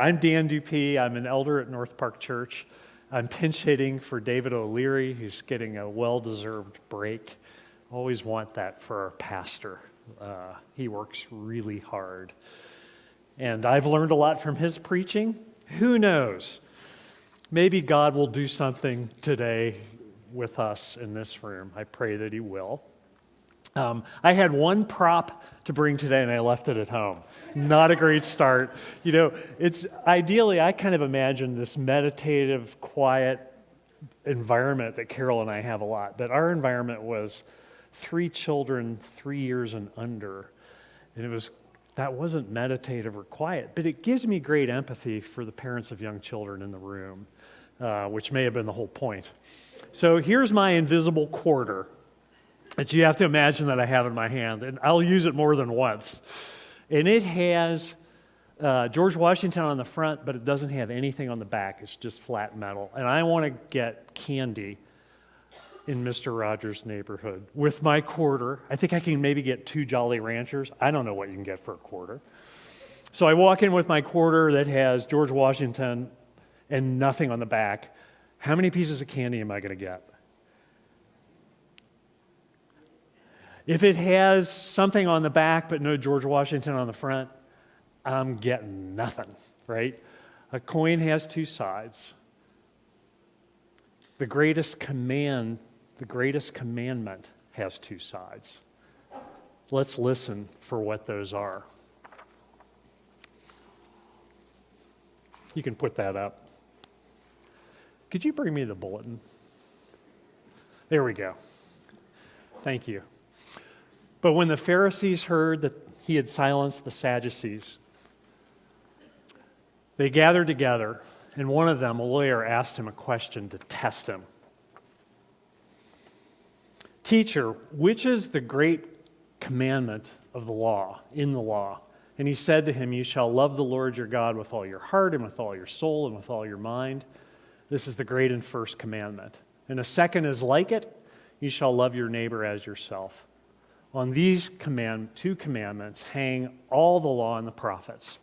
I'm Dan Dupee. I'm an elder at North Park Church. I'm pinch hitting for David O'Leary, who's getting a well-deserved break. Always want that for our pastor. He works really hard. And I've learned a lot from his preaching. Who knows? Maybe God will do something today with us in this room. I pray that he will. I had one prop to bring today and I left it at home. Not a great start. You know, it's ideally, I kind of imagine this meditative, quiet environment that Carol and I have a lot. But our environment was 3 children, 3 years and under. And that wasn't meditative or quiet, but it gives me great empathy for the parents of young children in the room, which may have been the whole point. So here's my invisible quarter that you have to imagine that I have in my hand, and I'll use it more than once. And it has George Washington on the front, but it doesn't have anything on the back. It's just flat metal. And I want to get candy in Mr. Rogers' neighborhood with my quarter. I think I can maybe get 2 Jolly Ranchers. I don't know what you can get for a quarter. So I walk in with my quarter that has George Washington and nothing on the back. How many pieces of candy am I going to get? If it has something on the back but no George Washington on the front, I'm getting nothing, right? A coin has 2 sides. The greatest commandment has 2 sides. Let's listen for what those are. You can put that up. Could you bring me the bulletin? There we go. Thank you. But when the Pharisees heard that he had silenced the Sadducees, they gathered together, and one of them, a lawyer, asked him a question to test him. Teacher, which is the great commandment of the law, in the law? And he said to him, you shall love the Lord your God with all your heart and with all your soul and with all your mind. This is the great and first commandment. And a second is like it, you shall love your neighbor as yourself. On these 2 commandments hang all the law and the prophets.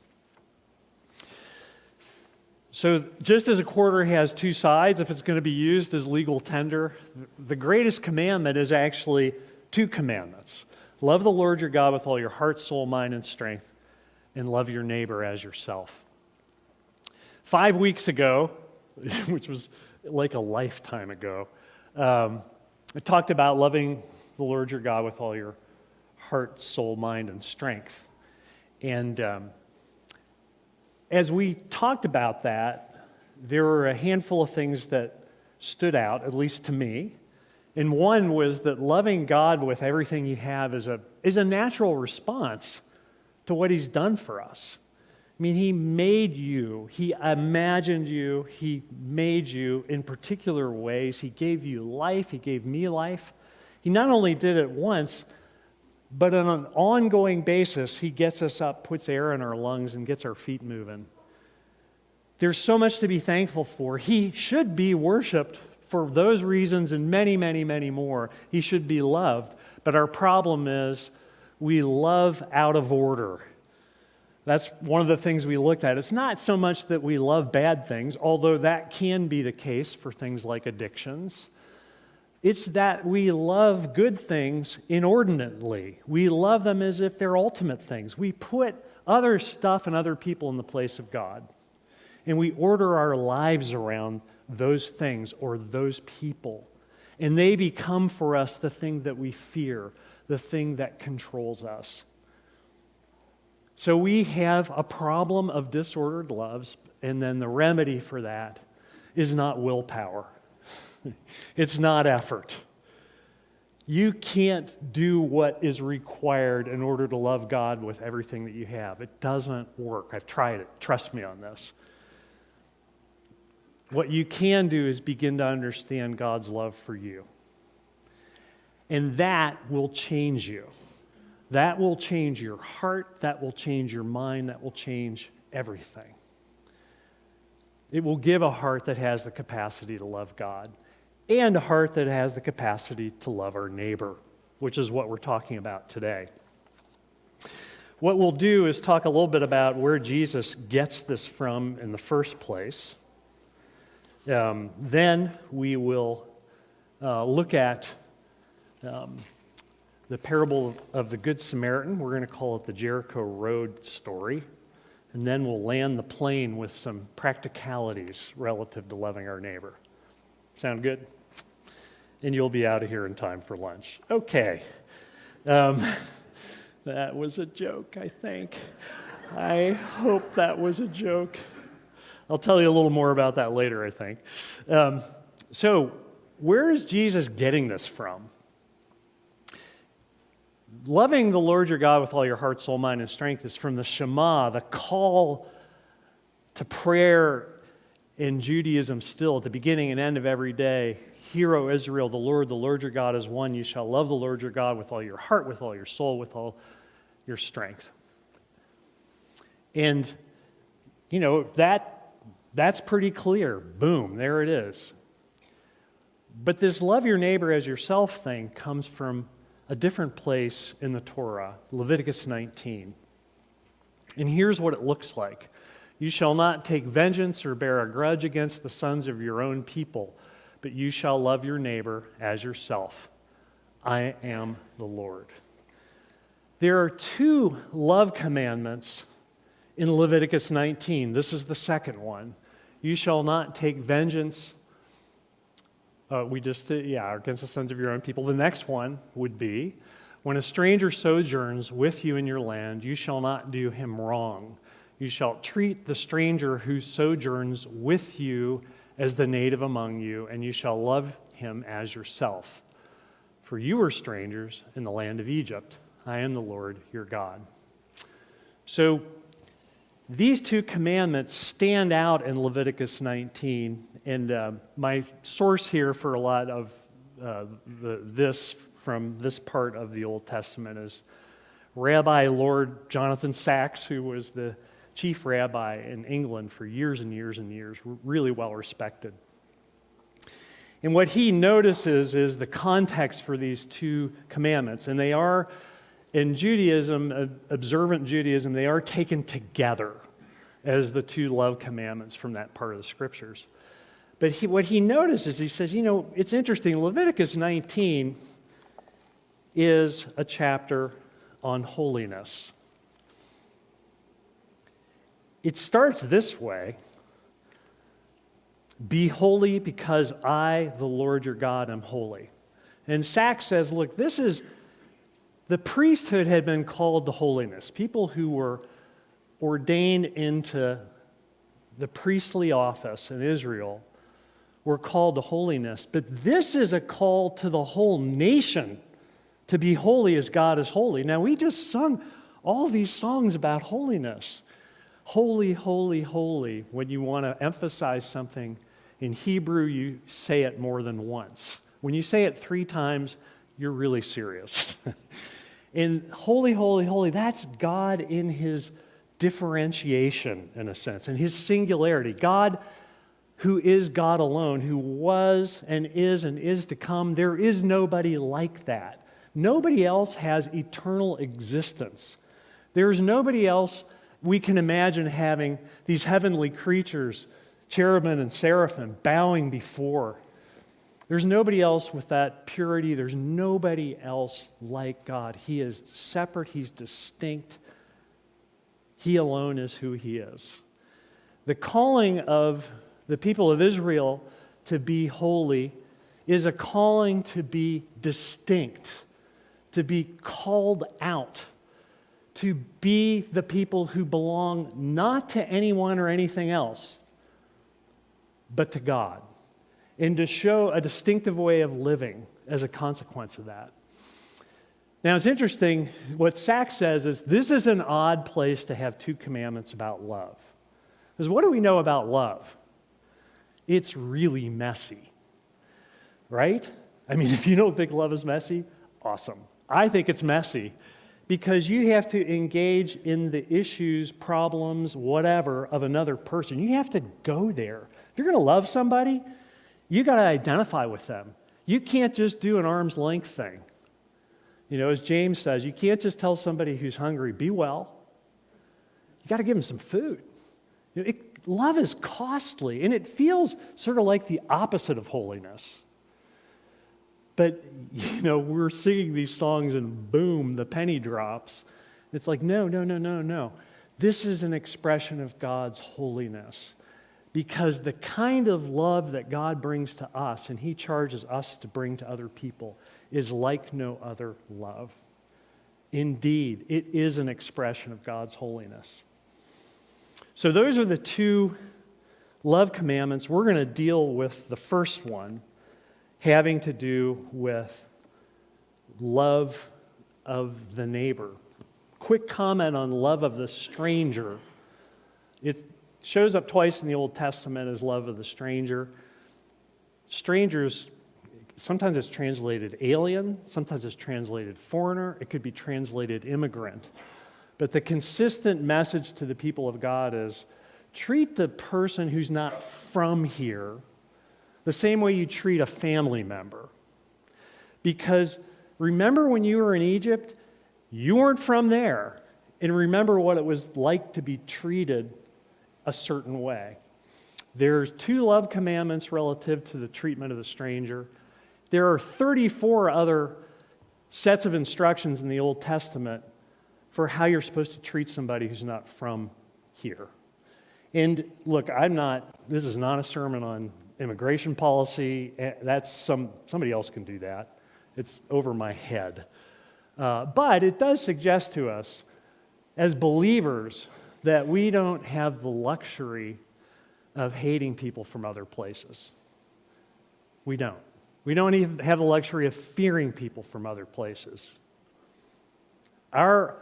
So just as a quarter has 2 sides, if it's going to be used as legal tender, the greatest commandment is actually 2 commandments. Love the Lord your God with all your heart, soul, mind, and strength, and love your neighbor as yourself. 5 weeks ago, which was like a lifetime ago, I talked about loving the Lord your God with all your heart, soul, mind, and strength. And as we talked about that, there were a handful of things that stood out, at least to me. And one was that loving God with everything you have is a natural response to what he's done for us. I mean, he made you, he imagined you, he made you in particular ways. He gave you life, he gave me life. He not only did it once, but on an ongoing basis, he gets us up, puts air in our lungs, and gets our feet moving. There's so much to be thankful for. He should be worshiped for those reasons and many, many, many more. He should be loved. But our problem is we love out of order. That's one of the things we looked at. It's not so much that we love bad things, although that can be the case for things like addictions. It's that we love good things inordinately. We love them as if they're ultimate things. We put other stuff and other people in the place of God. And we order our lives around those things or those people. And they become for us the thing that we fear, the thing that controls us. So we have a problem of disordered loves, and then the remedy for that is not willpower. It's not effort. You can't do what is required in order to love God with everything that you have. It doesn't work. I've tried it. Trust me on this. What you can do is begin to understand God's love for you. And that will change you. That will change your heart. That will change your mind. That will change everything. It will give a heart that has the capacity to love God and a heart that has the capacity to love our neighbor, which is what we're talking about today. what we'll do is talk a little bit about where Jesus gets this from in the first place. Then we will look at the parable of the Good Samaritan. We're going to call it the Jericho Road story. And then we'll land the plane with some practicalities relative to loving our neighbor. Sound good? And you'll be out of here in time for lunch. Okay. That was a joke, I think. I hope that was a joke. I'll tell you a little more about that later, I think. So, where is Jesus getting this from? Loving the Lord your God with all your heart, soul, mind, and strength is from the Shema, the call to prayer in Judaism still, at the beginning and end of every day. Hear, O Israel, the Lord your God is one. You shall love the Lord your God with all your heart, with all your soul, with all your strength. And, that's pretty clear. Boom, there it is. But this love your neighbor as yourself thing comes from a different place in the Torah, Leviticus 19. And here's what it looks like. You shall not take vengeance or bear a grudge against the sons of your own people, but you shall love your neighbor as yourself. I am the Lord. There are two love commandments in Leviticus 19. This is the second one. You shall not take vengeance against the sons of your own people. The next one would be, when a stranger sojourns with you in your land, you shall not do him wrong. You shall treat the stranger who sojourns with you as the native among you, and you shall love him as yourself. For you were strangers in the land of Egypt. I am the Lord your God. So these two commandments stand out in Leviticus 19, and my source here for a lot of this from this part of the Old Testament is Rabbi Lord Jonathan Sacks, who was the chief rabbi in England for years and years and years, really well respected. And what he notices is the context for these two commandments, and they are, in Judaism, observant Judaism, they are taken together as the two love commandments from that part of the scriptures. But what he notices, he says, it's interesting, Leviticus 19 is a chapter on holiness. It starts this way: be holy because I, the Lord your God, am holy. And Sacks says, look, the priesthood had been called to holiness. People who were ordained into the priestly office in Israel were called to holiness. But this is a call to the whole nation to be holy as God is holy. Now, we just sung all these songs about holiness. Holy, holy, holy. When you want to emphasize something in Hebrew, you say it more than once. When you say it 3 times, you're really serious. And holy, holy, holy, that's God in his differentiation, in a sense, and his singularity. God who is God alone, who was and is to come. There is nobody like that. Nobody else has eternal existence. There's nobody else we can imagine having these heavenly creatures, cherubim and seraphim, bowing before. There's nobody else with that purity. There's nobody else like God. He is separate. He's distinct. He alone is who he is. The calling of the people of Israel to be holy is a calling to be distinct, to be called out, to be the people who belong not to anyone or anything else, but to God, and to show a distinctive way of living as a consequence of that. Now, it's interesting, what Sacks says is this is an odd place to have 2 commandments about love. Because what do we know about love? It's really messy, right? I mean, if you don't think love is messy, awesome. I think it's messy because you have to engage in the issues, problems, whatever, of another person. You have to go there. If you're going to love somebody, you got to identify with them. You can't just do an arm's length thing. As James says, you can't just tell somebody who's hungry, be well. you got to give them some food. Love is costly, and it feels sort of like the opposite of holiness. But, we're singing these songs and boom, the penny drops. It's like, no. This is an expression of God's holiness. Because the kind of love that God brings to us and He charges us to bring to other people is like no other love. Indeed, it is an expression of God's holiness. So those are the two love commandments. We're going to deal with the first one, having to do with love of the neighbor. Quick comment on love of the stranger. It shows up twice in the Old Testament as love of the stranger. Strangers, sometimes it's translated alien, sometimes it's translated foreigner, it could be translated immigrant. But the consistent message to the people of God is treat the person who's not from here the same way you treat a family member. Because remember when you were in Egypt, you weren't from there. And remember what it was like to be treated a certain way. There's 2 love commandments relative to the treatment of the stranger. There are 34 other sets of instructions in the Old Testament for how you're supposed to treat somebody who's not from here. And look, this is not a sermon on immigration policy. That's somebody else can do that. It's over my head. But it does suggest to us as believers that we don't have the luxury of hating people from other places. We don't. We don't even have the luxury of fearing people from other places. Our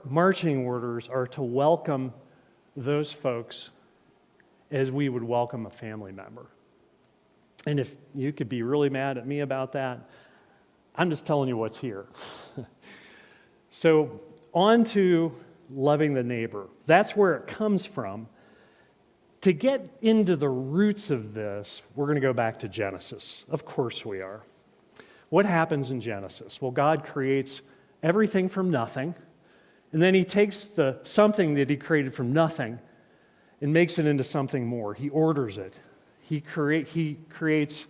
marching orders are to welcome those folks as we would welcome a family member. And if you could be really mad at me about that, I'm just telling you what's here. So on to loving the neighbor. That's where it comes from. To get into the roots of this, we're going to go back to Genesis. Of course we are. What happens in Genesis? Well, God creates everything from nothing, and then He takes the something that He created from nothing and makes it into something more. He orders it. He creates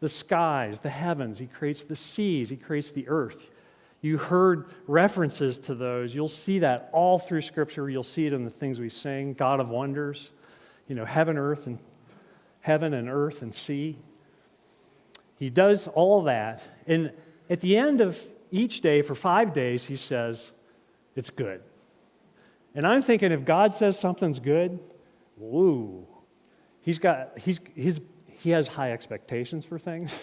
the skies, the heavens. He creates the seas. He creates the earth. You heard references to those. You'll see that all through Scripture. You'll see it in the things we sing, God of wonders, heaven and earth and sea. He does all that. And at the end of each day, for 5 days, He says, it's good. And I'm thinking if God says something's good, woo, He has high expectations for things.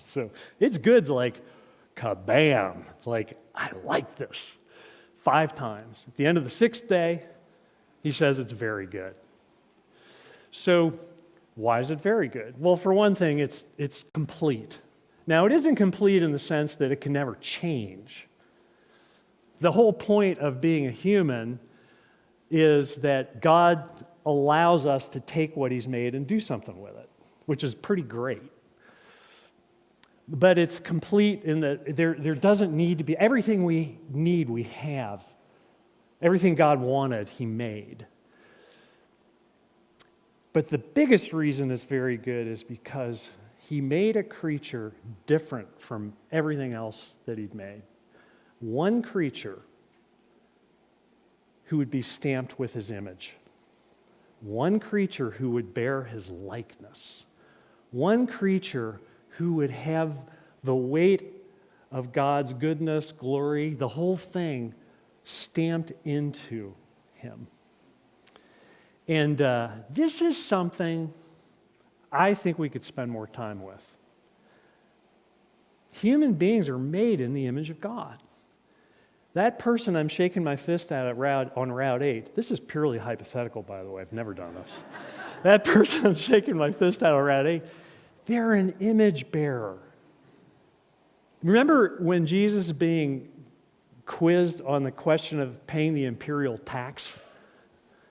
So it's good's like, kabam, like, I like this. 5 times. At the end of the 6th day, He says it's very good. So why is it very good? Well, for one thing, it's complete. Now, it isn't complete in the sense that it can never change. The whole point of being a human is that God allows us to take what He's made and do something with it, which is pretty great. But it's complete in that there doesn't need to be, everything we need, we have. Everything God wanted, He made. But the biggest reason it's very good is because He made a creature different from everything else that He'd made. One creature who would be stamped with His image. One creature who would bear His likeness. One creature who would have the weight of God's goodness, glory, the whole thing stamped into Him. And this is something I think we could spend more time with. Human beings are made in the image of God. That person I'm shaking my fist at on Route 8, this is purely hypothetical, by the way, I've never done this. That person I'm shaking my fist at on Route 8, they're an image bearer. Remember when Jesus is being quizzed on the question of paying the imperial tax?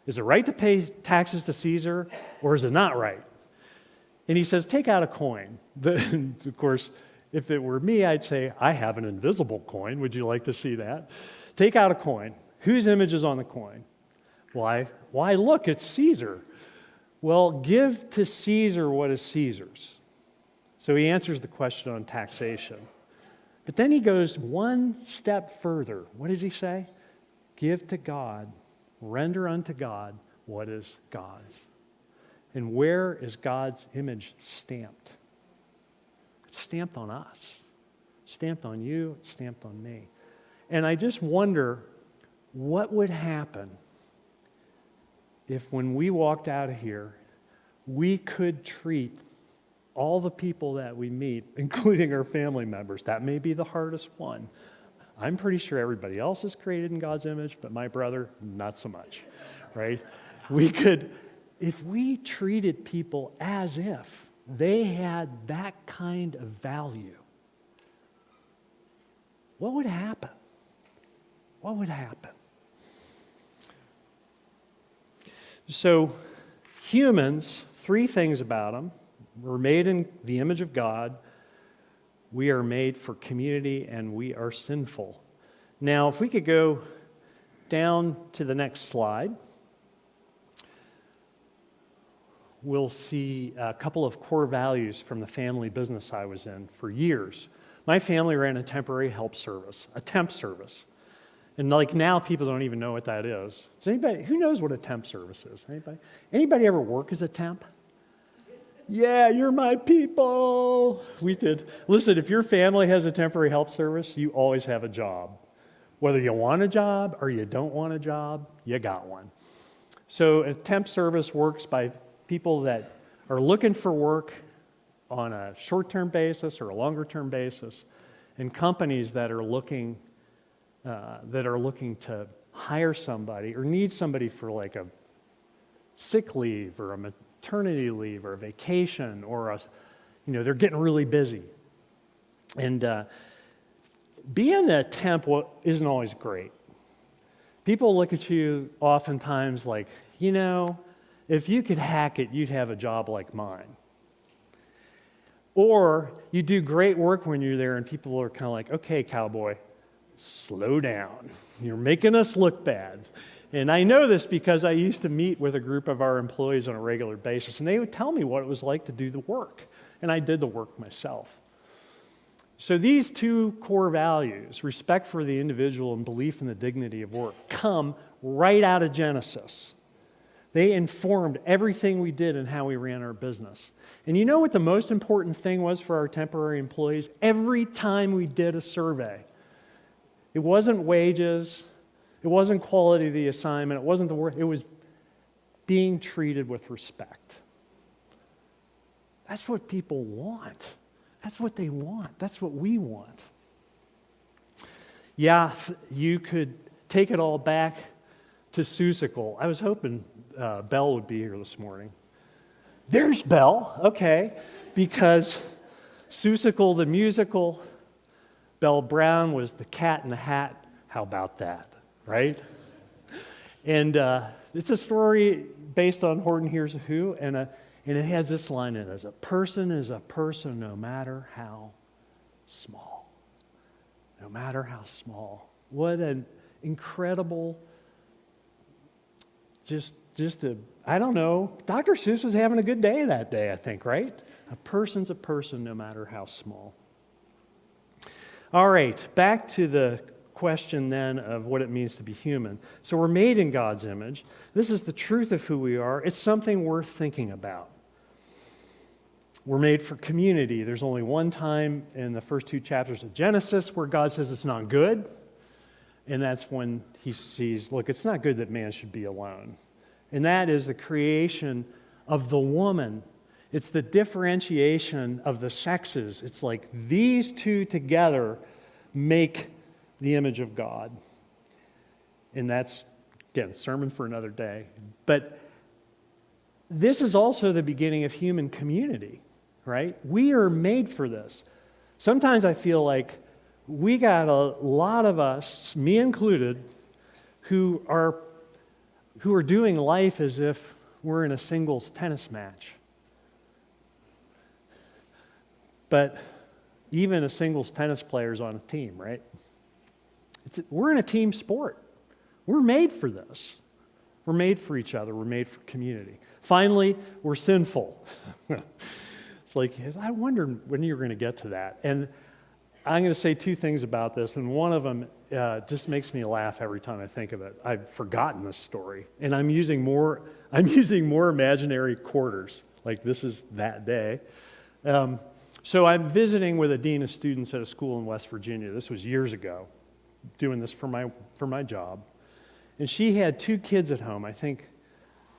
Is it right to pay taxes to Caesar, or is it not right? And He says, take out a coin. Of course, if it were me, I'd say, I have an invisible coin. Would you like to see that? Take out a coin. Whose image is on the coin? Why? Why, look, it's Caesar. Well, give to Caesar what is Caesar's. So he answers the question on taxation. But then he goes one step further. What does he say? Give to God, render unto God what is God's. And where is God's image stamped? It's stamped on us. Stamped on you, it's stamped on me. And I just wonder what would happen if when we walked out of here, we could treat all the people that we meet, including our family members. That may be the hardest one. I'm pretty sure everybody else is created in God's image, but my brother, not so much, right? We could, if we treated people as if they had that kind of value, what would happen? What would happen? So, humans, three things about them. We're made in the image of God. We are made for community, and we are sinful. Now, if we could go down to the next slide, we'll see a couple of core values from the family business I was in for years. My family ran a temporary help service, a temp service. And like now, people don't even know what that is. Does anybody, who knows what a temp service is? Anybody? Anybody ever work as a temp? Yeah, you're my people. We did. Listen, if your family has a temporary help service, you always have a job. Whether you want a job or you don't want a job, you got one. So a temp service works by people that are looking for work on a short-term basis or a longer-term basis, and companies that are looking to hire somebody or need somebody for like a sick leave or a maternity leave or a vacation or they're getting really busy. And being a temp isn't always great. People look at you oftentimes like, if you could hack it, you'd have a job like mine. Or you do great work when you're there and people are kind of like, okay, cowboy, slow down. You're making us look bad. And I know this because I used to meet with a group of our employees on a regular basis, and they would tell me what it was like to do the work. And I did the work myself. So these two core values, respect for the individual and belief in the dignity of work, come right out of Genesis. They informed everything we did and how we ran our business. And you know what the most important thing was for our temporary employees? Every time we did a survey, it wasn't wages, it wasn't quality of the assignment, it wasn't the work, it was being treated with respect. That's what people want. That's what they want. That's what we want. Yeah, you could take it all back to Seussical. I was hoping Belle would be here this morning. There's Belle, okay, because Seussical the musical, Belle Brown was the cat in the hat. How about that, right? And it's a story based on Horton Hears a Who, and it has this line in it: "A person is a person no matter how small." No matter how small. What an incredible, I don't know, Dr. Seuss was having a good day that day, I think, right? A person's a person no matter how small. All right, back to the question then of what it means to be human. So we're made in God's image. This is the truth of who we are. It's something worth thinking about. We're made for community. There's only one time in the first two chapters of Genesis where God says it's not good, and that's when he sees, look, it's not good that man should be alone. And that is the creation of the woman. It's the differentiation of the sexes. It's like these two together make the image of God. And that's, again, sermon for another day. But this is also the beginning of human community, right? We are made for this. Sometimes I feel like we got a lot of us, me included, who are doing life as if we're in a singles tennis match. But even a singles tennis player is on a team, right? We're in a team sport. We're made for this. We're made for each other. We're made for community. Finally, we're sinful. It's like, I wondered when you were going to get to that. And I'm going to say two things about this, and one of them just makes me laugh every time I think of it. I've forgotten this story, and I'm using more imaginary quarters, like this is that day. So I'm visiting with a dean of students at a school in West Virginia. This was years ago, doing this for my job. And she had two kids at home, I think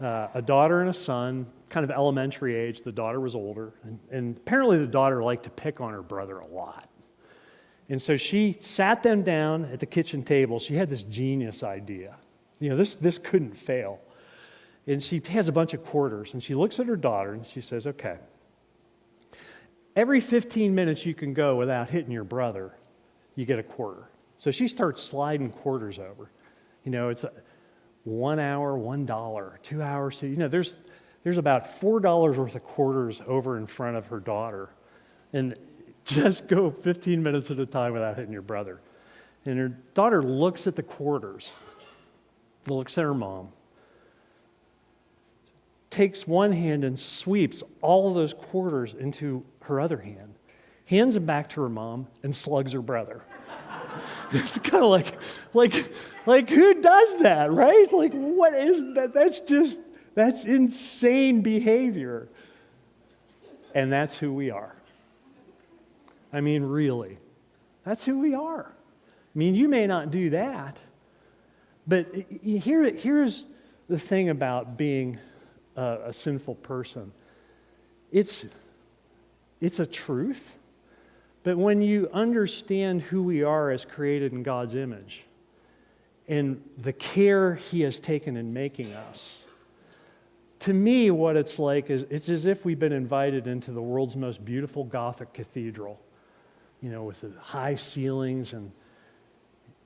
a daughter and a son, kind of elementary age. The daughter was older, and apparently the daughter liked to pick on her brother a lot. And so she sat them down at the kitchen table. She had this genius idea. This couldn't fail. And she has a bunch of quarters, and she looks at her daughter, and she says, okay, every 15 minutes you can go without hitting your brother, you get a quarter. So she starts sliding quarters over. It's 1 hour, $1, 2 hours. There's about $4 worth of quarters over in front of her daughter. And just go 15 minutes at a time without hitting your brother. And her daughter looks at the quarters, looks at her mom, takes one hand and sweeps all of those quarters into her other hand, hands them back to her mom, and slugs her brother. It's kind of like who does that, right? Like, what is that? That's insane behavior. And that's who we are. I mean, really, that's who we are. I mean, you may not do that, but here's the thing about being a sinful person. It's a truth, but when you understand who we are as created in God's image and the care He has taken in making us, to me, what it's like is it's as if we've been invited into the world's most beautiful Gothic cathedral, with the high ceilings and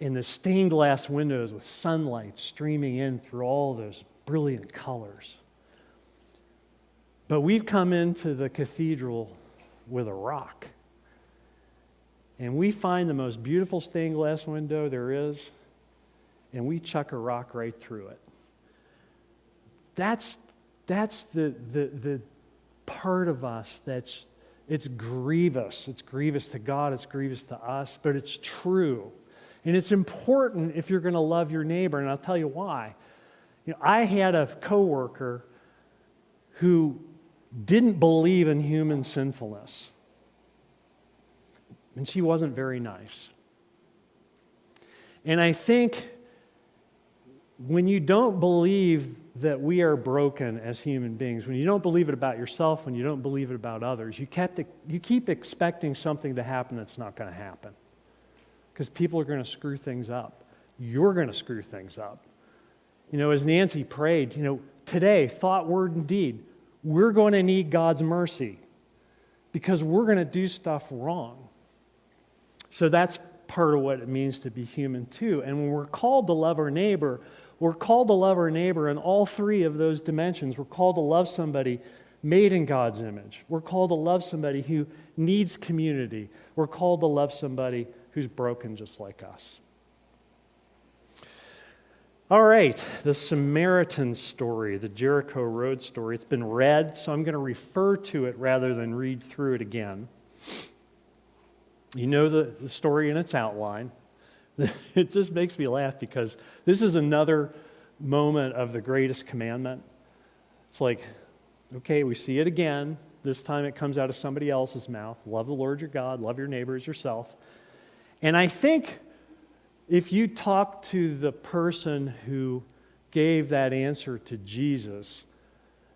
in the stained glass windows with sunlight streaming in through all those brilliant colors. But we've come into the cathedral with a rock. And we find the most beautiful stained glass window there is, and we chuck a rock right through it. That's the part of us it's grievous. It's grievous to God, it's grievous to us, but it's true. And it's important if you're going to love your neighbor, and I'll tell you why. I had a coworker who didn't believe in human sinfulness. And she wasn't very nice. And I think when you don't believe that we are broken as human beings, when you don't believe it about yourself, when you don't believe it about others, you keep expecting something to happen that's not going to happen. Because people are going to screw things up. You're going to screw things up. As Nancy prayed, today, thought, word, and deed, we're going to need God's mercy because we're going to do stuff wrong. So that's part of what it means to be human too. And when we're called to love our neighbor, we're called to love our neighbor in all three of those dimensions. We're called to love somebody made in God's image. We're called to love somebody who needs community. We're called to love somebody who's broken just like us. All right, the Samaritan story, the Jericho Road story. It's been read, so I'm going to refer to it rather than read through it again. You know the story in its outline. It just makes me laugh because this is another moment of the greatest commandment. It's like, okay, we see it again. This time it comes out of somebody else's mouth. Love the Lord your God, love your neighbor as yourself. And I think if you talk to the person who gave that answer to Jesus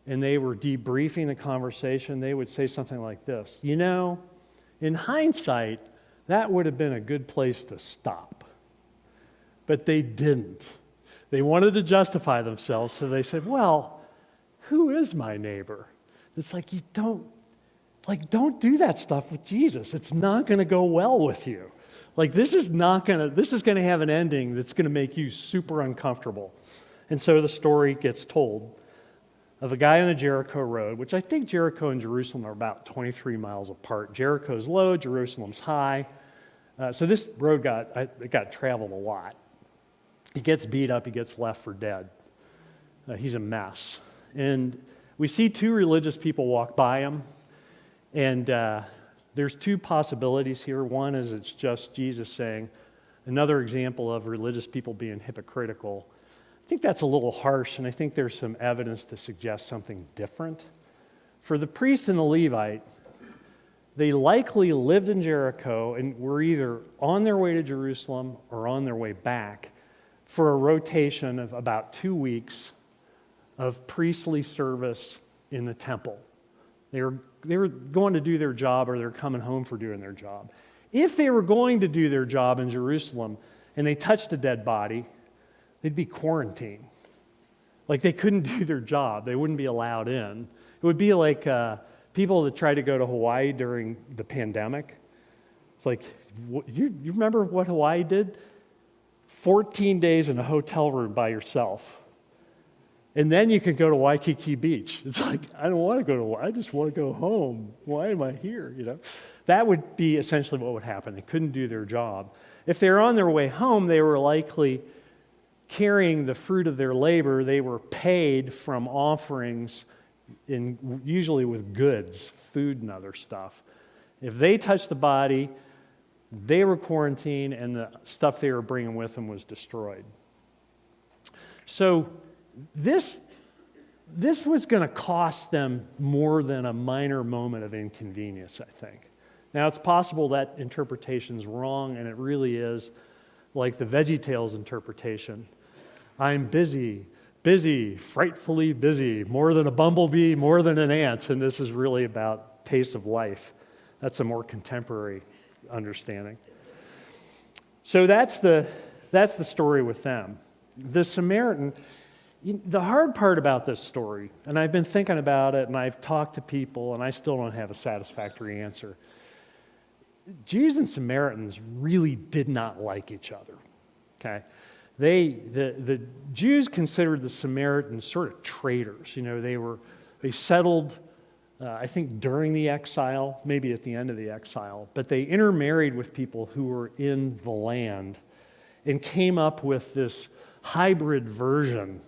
and they were debriefing the conversation, they would say something like this: in hindsight, that would have been a good place to stop. But they didn't. They wanted to justify themselves, so they said, well, who is my neighbor? It's like, don't do that stuff with Jesus. It's not going to go well with you. This is going to have an ending that's going to make you super uncomfortable. And so the story gets told of a guy on the Jericho Road, which I think Jericho and Jerusalem are about 23 miles apart. Jericho's low, Jerusalem's high. So this road got traveled a lot. He gets beat up, he gets left for dead. He's a mess. And we see two religious people walk by him, and there's two possibilities here. One is it's just Jesus saying, another example of religious people being hypocritical. I think that's a little harsh, and I think there's some evidence to suggest something different. For the priest and the Levite, they likely lived in Jericho and were either on their way to Jerusalem or on their way back for a rotation of about 2 weeks of priestly service in the temple. They were going to do their job, or they're coming home for doing their job. If they were going to do their job in Jerusalem and they touched a dead body, they'd be quarantined. Like they couldn't do their job. They wouldn't be allowed in. It would be like people that tried to go to Hawaii during the pandemic. It's like, you remember what Hawaii did? 14 days in a hotel room by yourself. And then you can go to Waikiki Beach. It's like, I don't want to go to Hawaii. I just want to go home. Why am I here? That would be essentially what would happen. They couldn't do their job. If they were on their way home, they were likely carrying the fruit of their labor. They were paid from offerings, usually with goods, food and other stuff. If they touched the body, they were quarantined, and the stuff they were bringing with them was destroyed. So this was going to cost them more than a minor moment of inconvenience, I think. Now, it's possible that interpretation's wrong, and it really is like the VeggieTales interpretation. I'm busy, frightfully busy, more than a bumblebee, more than an ant, and this is really about pace of life. That's a more contemporary understanding. So that's the story with them. The Samaritan, the hard part about this story, and I've been thinking about it, and I've talked to people, and I still don't have a satisfactory answer. Jews and Samaritans really did not like each other. Okay, the Jews considered the Samaritans sort of traitors. They settled, I think, during the exile, maybe at the end of the exile, but they intermarried with people who were in the land and came up with this hybrid version,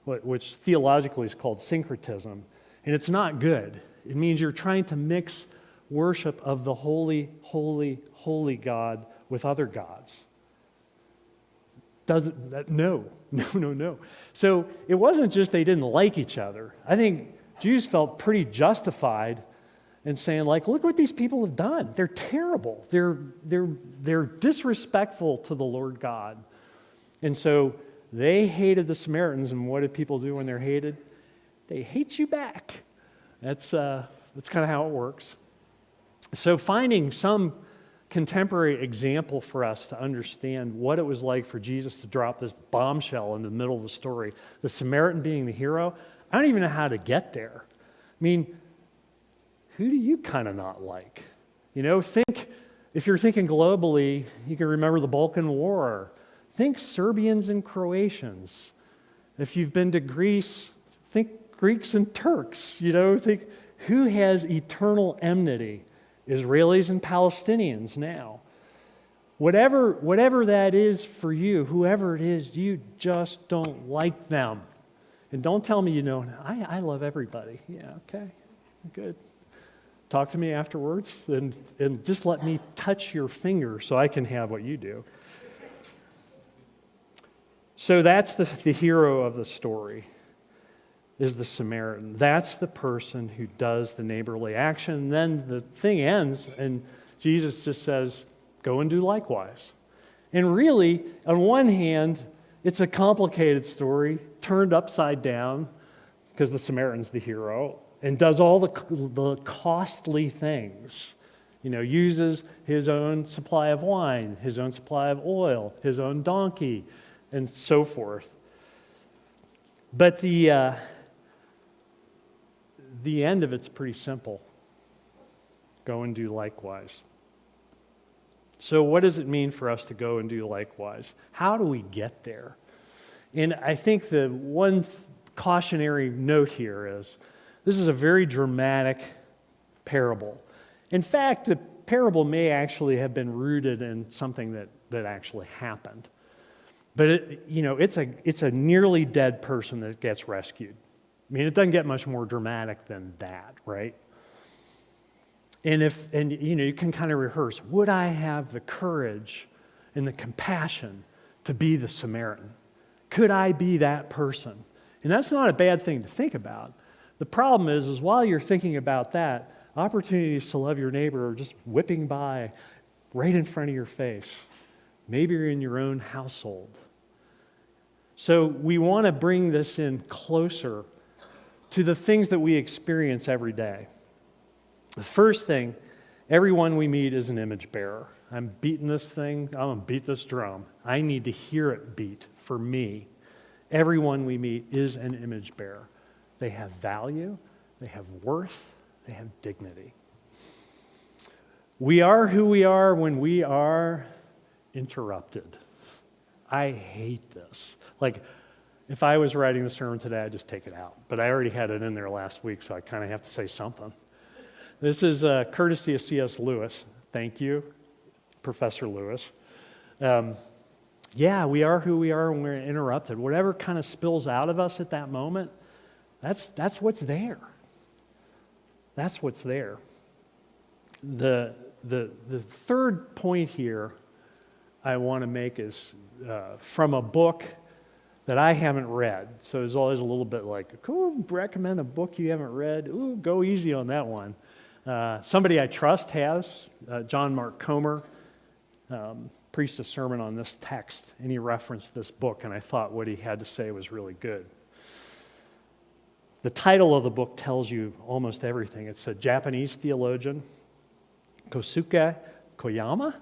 which theologically is called syncretism, and it's not good. It means you're trying to mix worship of the holy, holy, holy God with other gods. No. So it wasn't just they didn't like each other. I think Jews felt pretty justified in saying, like, look what these people have done. They're terrible. They're disrespectful to the Lord God. And so they hated the Samaritans, and what did people do when they're hated? They hate you back. That's kind of how it works. So finding some contemporary example for us to understand what it was like for Jesus to drop this bombshell in the middle of the story, the Samaritan being the hero, I don't even know how to get there. I mean, who do you kind of not like? If you're thinking globally, you can remember the Balkan War. Think Serbians and Croatians. If you've been to Greece, think Greeks and Turks. Think who has eternal enmity? Israelis and Palestinians now. Whatever that is for you, whoever it is, you just don't like them. And don't tell me I love everybody. Yeah, okay, good. Talk to me afterwards, and just let me touch your finger so I can have what you do. So that's the hero of the story, is the Samaritan. That's the person who does the neighborly action. And then the thing ends, and Jesus just says, go and do likewise. And really, on one hand, it's a complicated story, turned upside down, because the Samaritan's the hero, and does all the costly things. Uses his own supply of wine, his own supply of oil, his own donkey, and so forth. But the end of it's pretty simple. Go and do likewise. So what does it mean for us to go and do likewise? How do we get there? And I think the one cautionary note here is, this is a very dramatic parable. In fact, the parable may actually have been rooted in something that actually happened. But it's a nearly dead person that gets rescued. I mean, it doesn't get much more dramatic than that, right? And you can kind of rehearse, would I have the courage and the compassion to be the Samaritan? Could I be that person? And that's not a bad thing to think about. The problem is while you're thinking about that, opportunities to love your neighbor are just whipping by right in front of your face. Maybe you're in your own household. So we want to bring this in closer to the things that we experience every day. The first thing, everyone we meet is an image bearer. I'm beating this thing, I'm going to beat this drum. I need to hear it beat for me. Everyone we meet is an image bearer. They have value, they have worth, they have dignity. We are who we are when we are interrupted. I hate this. Like, if I was writing the sermon today, I'd just take it out. But I already had it in there last week, so I kind of have to say something. This is courtesy of C.S. Lewis. Thank you, Professor Lewis. Yeah, we are who we are when we're interrupted. Whatever kind of spills out of us at that moment, that's what's there. That's what's there. The third point here I want to make is from a book that I haven't read. So it's always a little bit like, cool, recommend a book you haven't read. Ooh, go easy on that one. Somebody I trust has. John Mark Comer preached a sermon on this text, and he referenced this book, and I thought what he had to say was really good. The title of the book tells you almost everything. It's a Japanese theologian, Kosuke Koyama,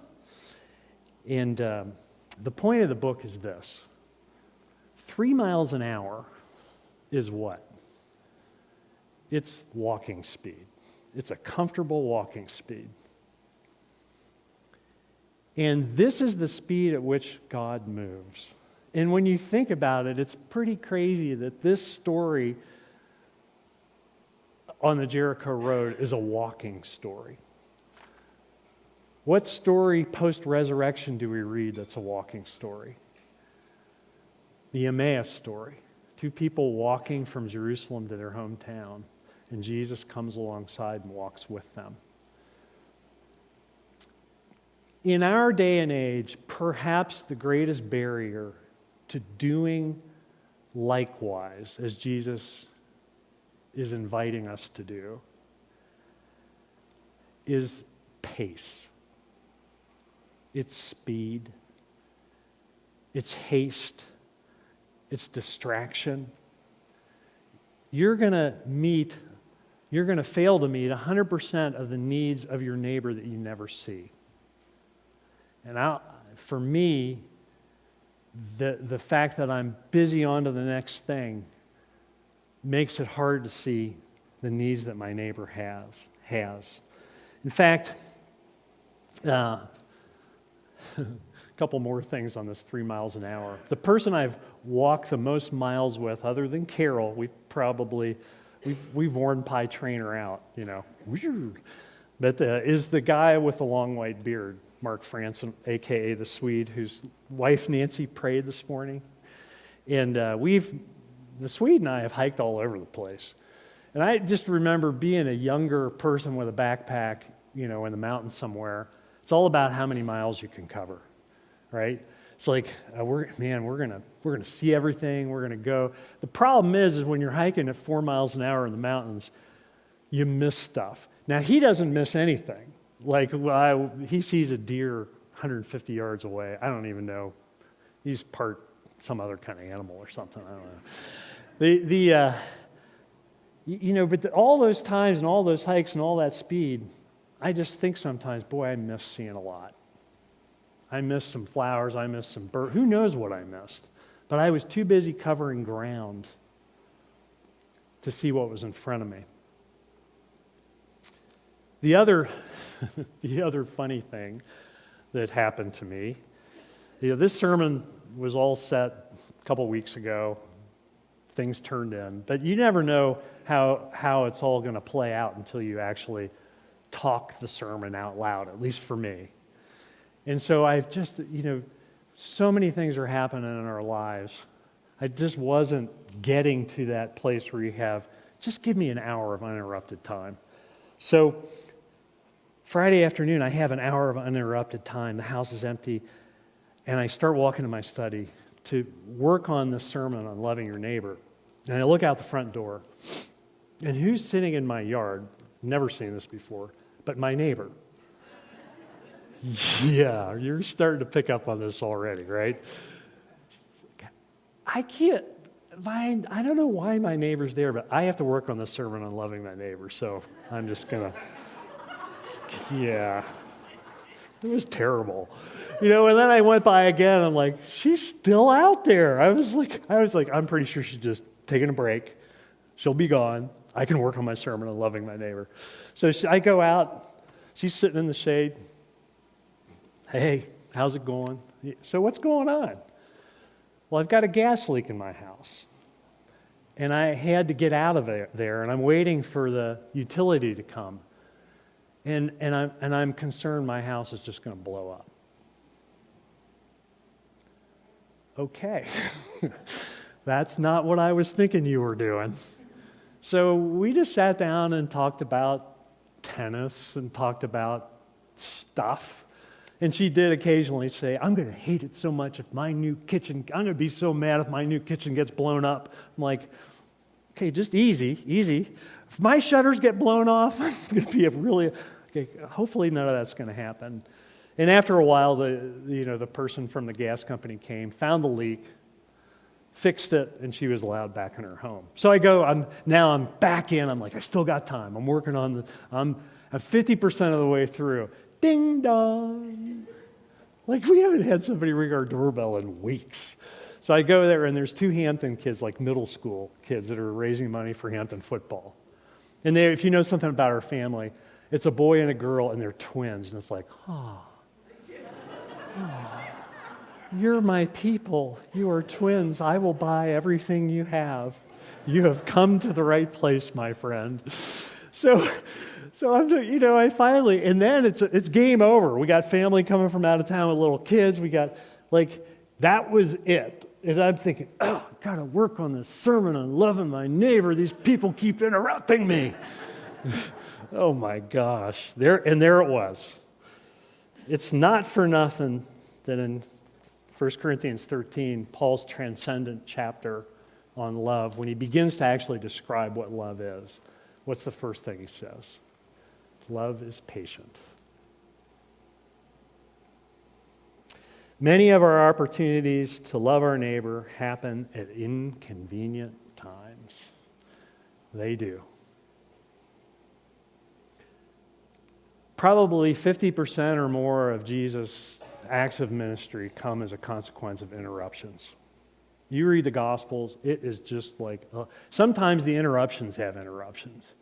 and the point of the book is this. 3 miles an hour is what? It's walking speed. It's a comfortable walking speed. And this is the speed at which God moves. And when you think about it, it's pretty crazy that this story on the Jericho Road is a walking story. What story post-resurrection do we read that's a walking story? The Emmaus story. 2 people walking from Jerusalem to their hometown, and Jesus comes alongside and walks with them. In our day and age, perhaps the greatest barrier to doing likewise, as Jesus is inviting us to do, is pace. It's speed. It's haste. It's distraction. You're going to fail to meet 100% of the needs of your neighbor that you never see. And for me, the fact that I'm busy on to the next thing makes it hard to see the needs that my neighbor has. In fact, a couple more things on this 3 miles an hour. The person I've walked the most miles with, other than Carol, we've worn Pie Trainer out, but is the guy with the long white beard, Mark Franson, a.k.a. the Swede, whose wife Nancy prayed this morning. And the Swede and I have hiked all over the place. And I just remember being a younger person with a backpack, in the mountains somewhere. It's all about how many miles you can cover, right? It's like, we're gonna see everything, we're gonna go. The problem is when you're hiking at 4 miles an hour in the mountains, you miss stuff. Now, he doesn't miss anything. Like, he sees a deer 150 yards away. I don't even know. He's part some other kind of animal or something. I don't know. But all those times and all those hikes and all that speed, I just think sometimes, boy, I miss seeing a lot. I missed some flowers. I missed some birds. Who knows what I missed? But I was too busy covering ground to see what was in front of me. The other funny thing that happened to me, this sermon was all set a couple weeks ago. Things turned in, but you never know how it's all going to play out until you actually talk the sermon out loud, at least for me. And so I've just, so many things are happening in our lives. I just wasn't getting to that place where you have, just give me an hour of uninterrupted time. So Friday afternoon, I have an hour of uninterrupted time. The house is empty, and I start walking to my study to work on this sermon on loving your neighbor. And I look out the front door, and who's sitting in my yard? Never seen this before, but my neighbor. Yeah, you're starting to pick up on this already, right? I don't know why my neighbor's there, but I have to work on the sermon on loving my neighbor, so I'm just going to, yeah. It was terrible. And then I went by again, I'm like, she's still out there. I was like, I'm pretty sure she's just taking a break. She'll be gone. I can work on my sermon on loving my neighbor. So I go out, she's sitting in the shade. Hey, how's it going? So what's going on? Well, I've got a gas leak in my house, and I had to get out of there, and I'm waiting for the utility to come, and I'm concerned my house is just going to blow up. Okay, that's not what I was thinking you were doing. So we just sat down and talked about tennis and talked about stuff. And she did occasionally say, I'm going to hate it so much if I'm going to be so mad if my new kitchen gets blown up. I'm like, okay, just easy. If my shutters get blown off, I'm going to be okay, hopefully none of that's going to happen. And after a while, the person from the gas company came, found the leak, fixed it, and she was allowed back in her home. So I go, I'm back in. I'm like, I still got time. I'm working on I'm 50% of the way through. Ding dong. Like, we haven't had somebody ring our doorbell in weeks. So I go there, and there's two Hampton kids, like middle school kids, that are raising money for Hampton football. And if you know something about our family, it's a boy and a girl, and they're twins. And it's like, you're my people. You are twins. I will buy everything you have. You have come to the right place, my friend. So I finally, and then it's game over. We got family coming from out of town with little kids. We got, that was it. And I'm thinking, I got to work on this sermon on loving my neighbor. These people keep interrupting me. Oh my gosh. There it was. It's not for nothing that in 1 Corinthians 13, Paul's transcendent chapter on love, when he begins to actually describe what love is, what's the first thing he says? Love is patient. Many of our opportunities to love our neighbor happen at inconvenient times. They do. Probably 50% or more of Jesus' acts of ministry come as a consequence of interruptions. You read the Gospels, it is just like, sometimes the interruptions have interruptions.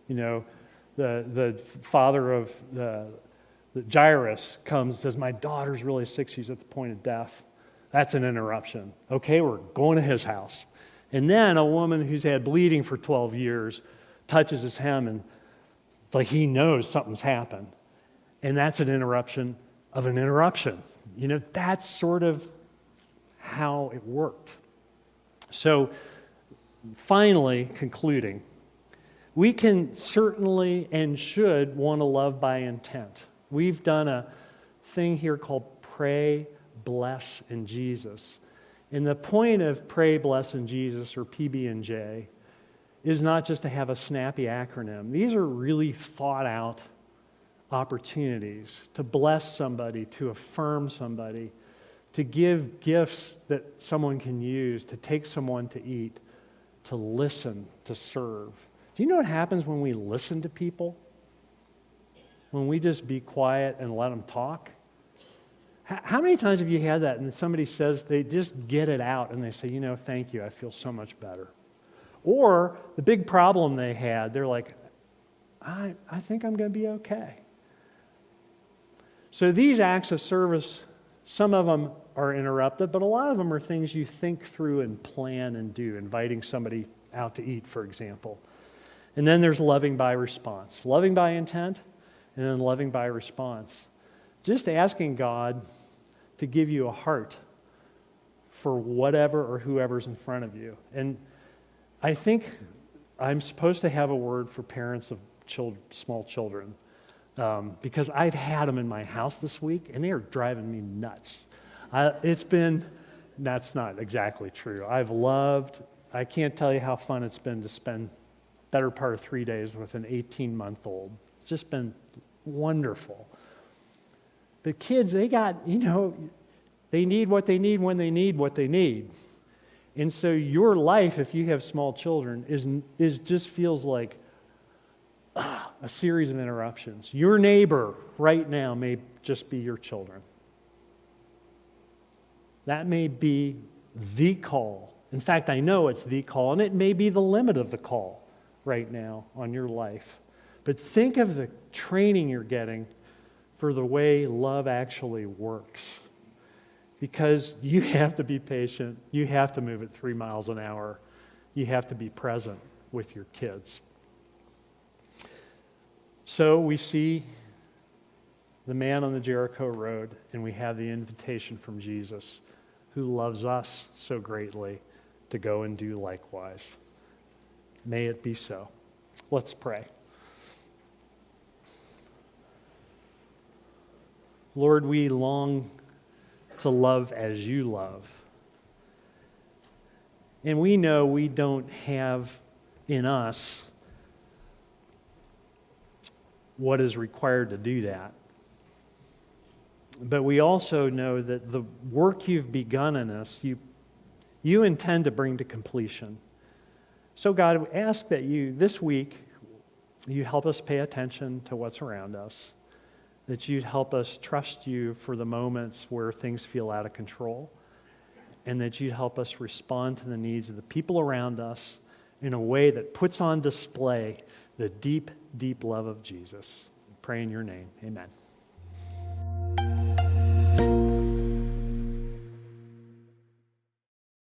The father of the Jairus comes and says, my daughter's really sick, she's at the point of death. That's an interruption. Okay, we're going to his house. And then a woman who's had bleeding for 12 years touches his hem, and it's like he knows something's happened. And that's an interruption of an interruption. That's sort of how it worked. So finally, concluding, we can certainly and should want to love by intent. We've done a thing here called Pray, Bless, in Jesus. And the point of Pray, Bless, in Jesus, or PB&J, is not just to have a snappy acronym. These are really thought out opportunities to bless somebody, to affirm somebody, to give gifts that someone can use, to take someone to eat, to listen, to serve. Do you know what happens when we listen to people? When we just be quiet and let them talk? How many times have you had that and somebody says, they just get it out and they say, thank you, I feel so much better. Or the big problem they had, they're like, I think I'm going to be okay. So these acts of service, some of them are interrupted, but a lot of them are things you think through and plan and do, inviting somebody out to eat, for example. And then there's loving by response. Loving by intent, and then loving by response. Just asking God to give you a heart for whatever or whoever's in front of you. And I think I'm supposed to have a word for parents of small children because I've had them in my house this week, and they are driving me nuts. That's not exactly true. I can't tell you how fun it's been to spend better part of 3 days with an 18-month-old. It's just been wonderful. But kids, they need what they need when they need what they need. And so your life, if you have small children, is just feels like a series of interruptions. Your neighbor right now may just be your children. That may be the call. In fact, I know it's the call, and it may be the limit of the call right now on your life. But think of the training you're getting for the way love actually works. Because you have to be patient. You have to move at 3 miles an hour. You have to be present with your kids. So we see the man on the Jericho road, and we have the invitation from Jesus, who loves us so greatly, to go and do likewise. May it be so. Let's pray. Lord, we long to love as you love. And we know we don't have in us what is required to do that. But we also know that the work you've begun in us, you intend to bring to completion. So God, we ask that this week, you help us pay attention to what's around us, that you'd help us trust you for the moments where things feel out of control, and that you'd help us respond to the needs of the people around us in a way that puts on display the deep, deep love of Jesus. We pray in your name. Amen.